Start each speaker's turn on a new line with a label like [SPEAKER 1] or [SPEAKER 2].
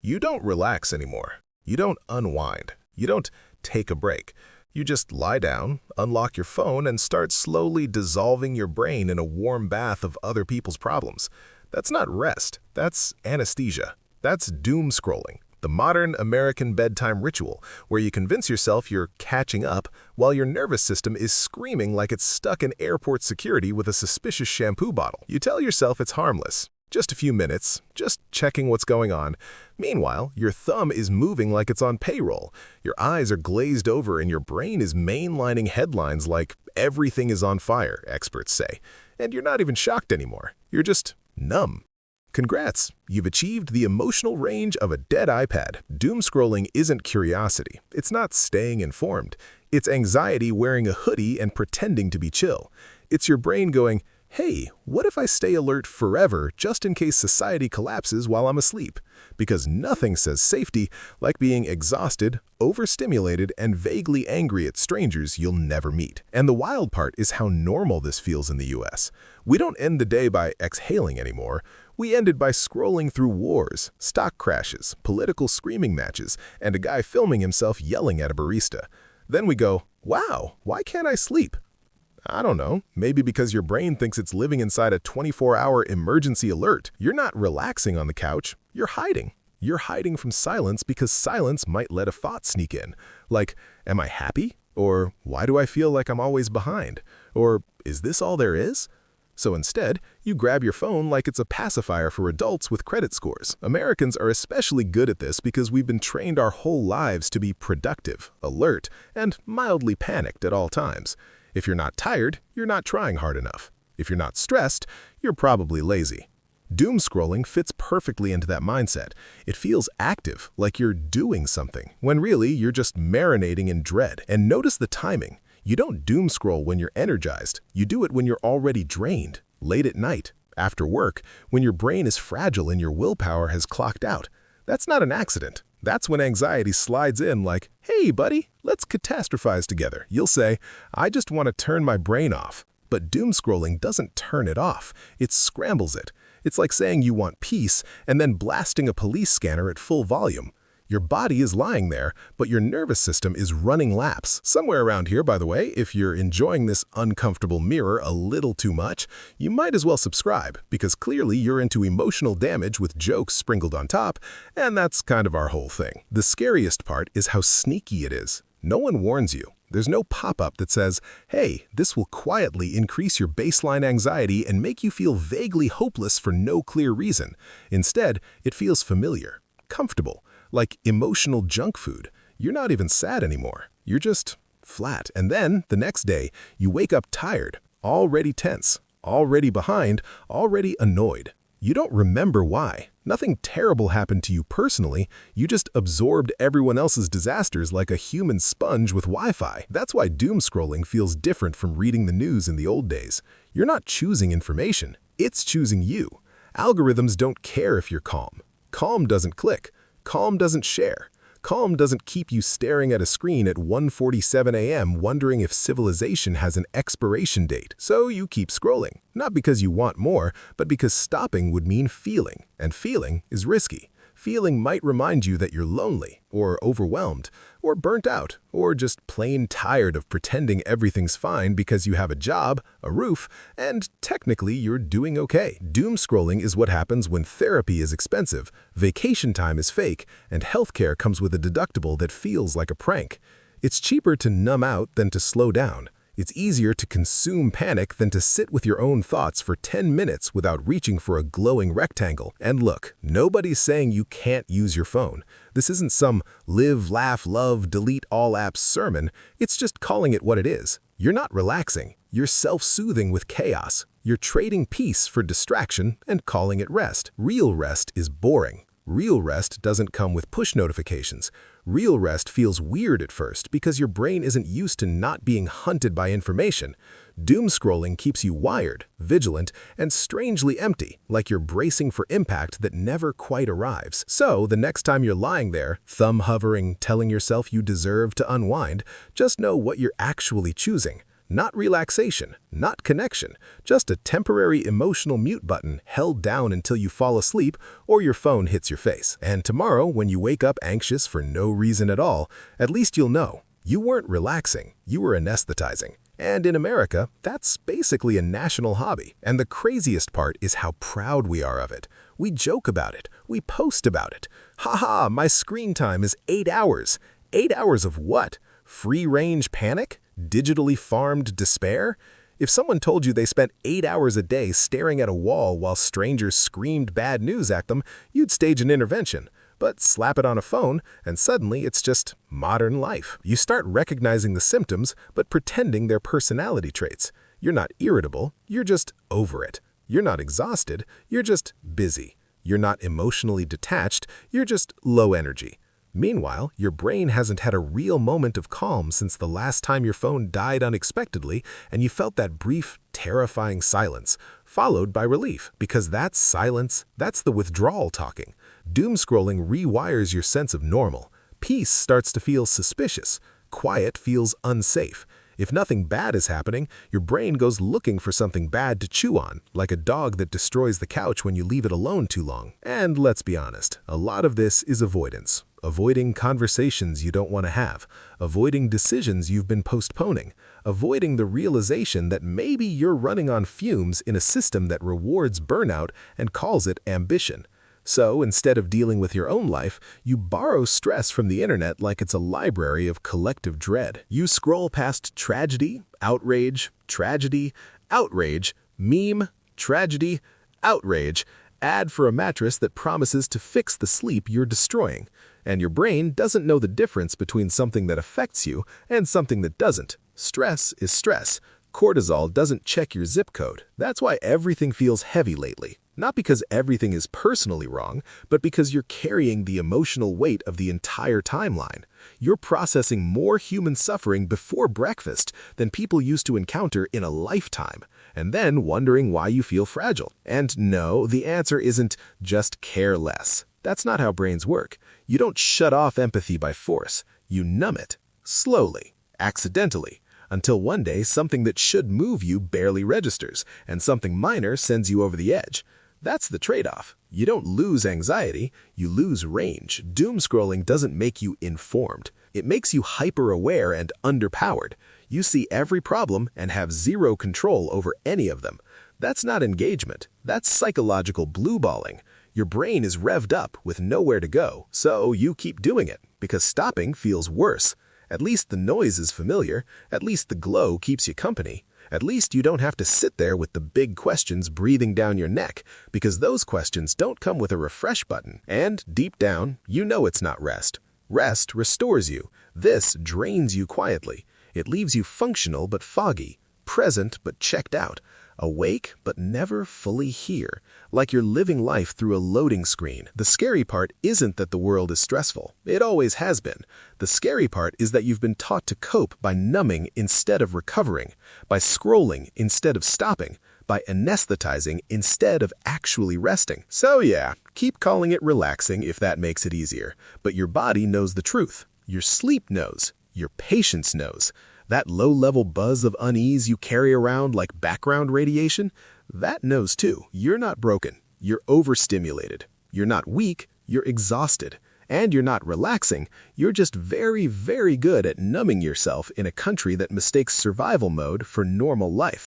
[SPEAKER 1] You don't relax anymore. You don't unwind. You don't take a break. You just lie down, unlock your phone, and start slowly dissolving your brain in a warm bath of other people's problems. That's not rest. That's anesthesia. That's doom scrolling, the modern American bedtime ritual where you convince yourself you're catching up while your nervous system is screaming like it's stuck in airport security with a suspicious shampoo bottle. You tell yourself it's harmless. Just a few minutes, just checking what's going on. Meanwhile, your thumb is moving like it's on payroll. Your eyes are glazed over and your brain is mainlining headlines like everything is on fire, experts say. And you're not even shocked anymore. You're just numb. Congrats, you've achieved the emotional range of a dead iPad. Doom scrolling isn't curiosity. It's not staying informed. It's anxiety wearing a hoodie and pretending to be chill. It's your brain going, hey, what if I stay alert forever just in case society collapses while I'm asleep? Because nothing says safety like being exhausted, overstimulated, and vaguely angry at strangers you'll never meet. And the wild part is how normal this feels in the US. We don't end the day by exhaling anymore. We ended by scrolling through wars, stock crashes, political screaming matches, and a guy filming himself yelling at a barista. Then we go, wow, why can't I sleep? I don't know, maybe because your brain thinks it's living inside a 24-hour emergency alert. You're not relaxing on the couch, you're hiding. You're hiding from silence because silence might let a thought sneak in. Like, am I happy? Or why do I feel like I'm always behind? Or is this all there is? So instead, you grab your phone like it's a pacifier for adults with credit scores. Americans are especially good at this because we've been trained our whole lives to be productive, alert, and mildly panicked at all times. If you're not tired, you're not trying hard enough. If you're not stressed, you're probably lazy. Doom scrolling fits perfectly into that mindset. It feels active, like you're doing something, when really you're just marinating in dread. And notice the timing. You don't doom scroll when you're energized. You do it when you're already drained, late at night, after work, when your brain is fragile and your willpower has clocked out. That's not an accident. That's when anxiety slides in like, hey, buddy, let's catastrophize together. You'll say, I just want to turn my brain off. But doom scrolling doesn't turn it off. It scrambles it. It's like saying you want peace and then blasting a police scanner at full volume. Your body is lying there, but your nervous system is running laps. Somewhere around here, by the way, if you're enjoying this uncomfortable mirror a little too much, you might as well subscribe, because clearly you're into emotional damage with jokes sprinkled on top, and that's kind of our whole thing. The scariest part is how sneaky it is. No one warns you. There's no pop-up that says, hey, this will quietly increase your baseline anxiety and make you feel vaguely hopeless for no clear reason. Instead, it feels familiar, comfortable, like emotional junk food. You're not even sad anymore. You're just flat. And then, the next day, you wake up tired, already tense, already behind, already annoyed. You don't remember why. Nothing terrible happened to you personally. You just absorbed everyone else's disasters like a human sponge with Wi-Fi. That's why doom scrolling feels different from reading the news in the old days. You're not choosing information. It's choosing you. Algorithms don't care if you're calm. Calm doesn't click. Calm doesn't share. Calm doesn't keep you staring at a screen at 1:47 a.m. wondering if civilization has an expiration date. So you keep scrolling, not because you want more, but because stopping would mean feeling, and feeling is risky. Feeling might remind you that you're lonely, or overwhelmed, or burnt out, or just plain tired of pretending everything's fine because you have a job, a roof, and technically you're doing okay. Doom scrolling is what happens when therapy is expensive, vacation time is fake, and healthcare comes with a deductible that feels like a prank. It's cheaper to numb out than to slow down. It's easier to consume panic than to sit with your own thoughts for 10 minutes without reaching for a glowing rectangle. And look, nobody's saying you can't use your phone. This isn't some live, laugh, love, delete all apps sermon. It's just calling it what it is. You're not relaxing. You're self-soothing with chaos. You're trading peace for distraction and calling it rest. Real rest is boring. Real rest doesn't come with push notifications. Real rest feels weird at first because your brain isn't used to not being hunted by information. Doom scrolling keeps you wired, vigilant, and strangely empty, like you're bracing for impact that never quite arrives. So, the next time you're lying there, thumb hovering, telling yourself you deserve to unwind, just know what you're actually choosing. Not relaxation, not connection, just a temporary emotional mute button held down until you fall asleep or your phone hits your face. And tomorrow, when you wake up anxious for no reason at all, at least you'll know you weren't relaxing, you were anesthetizing. And in America, that's basically a national hobby. And the craziest part is how proud we are of it. We joke about it. We post about it. Haha, my screen time is 8 hours. 8 hours of what? Free-range panic? Digitally farmed despair? If someone told you they spent 8 hours a day staring at a wall while strangers screamed bad news at them, you'd stage an intervention. But slap it on a phone, and suddenly it's just modern life. You start recognizing the symptoms, but pretending they're personality traits. You're not irritable, you're just over it. You're not exhausted, you're just busy. You're not emotionally detached, you're just low energy. Meanwhile, your brain hasn't had a real moment of calm since the last time your phone died unexpectedly and you felt that brief, terrifying silence, followed by relief. Because that's silence, that's the withdrawal talking. Doomscrolling rewires your sense of normal. Peace starts to feel suspicious. Quiet feels unsafe. If nothing bad is happening, your brain goes looking for something bad to chew on, like a dog that destroys the couch when you leave it alone too long. And let's be honest, a lot of this is avoidance. Avoiding conversations you don't want to have, avoiding decisions you've been postponing, avoiding the realization that maybe you're running on fumes in a system that rewards burnout and calls it ambition. So instead of dealing with your own life, you borrow stress from the internet like it's a library of collective dread. You scroll past tragedy, outrage, meme, tragedy, outrage, ad for a mattress that promises to fix the sleep you're destroying. And your brain doesn't know the difference between something that affects you and something that doesn't. Stress is stress. Cortisol doesn't check your zip code. That's why everything feels heavy lately. Not because everything is personally wrong, but because you're carrying the emotional weight of the entire timeline. You're processing more human suffering before breakfast than people used to encounter in a lifetime, and then wondering why you feel fragile. And no, the answer isn't just care less. That's not how brains work. You don't shut off empathy by force. You numb it, slowly, accidentally, until one day something that should move you barely registers, and something minor sends you over the edge. That's the trade-off. You don't lose anxiety, you lose range. Doomscrolling doesn't make you informed. It makes you hyper-aware and underpowered. You see every problem and have zero control over any of them. That's not engagement. That's psychological blueballing. Your brain is revved up with nowhere to go, so you keep doing it, because stopping feels worse. At least the noise is familiar. At least the glow keeps you company. At least you don't have to sit there with the big questions breathing down your neck, because those questions don't come with a refresh button. And deep down, you know it's not rest. Rest restores you. This drains you quietly. It leaves you functional but foggy, present but checked out, awake but never fully here, like you're living life through a loading screen. The scary part isn't that the world is stressful. It always has been. The scary part is that you've been taught to cope by numbing instead of recovering, by scrolling instead of stopping, by anesthetizing instead of actually resting. So yeah, keep calling it relaxing if that makes it easier. But your body knows the truth. Your sleep knows. Your patience knows. That low-level buzz of unease you carry around like background radiation, that knows too. You're not broken. You're overstimulated. You're not weak. You're exhausted. And you're not relaxing. You're just very, very good at numbing yourself in a country that mistakes survival mode for normal life.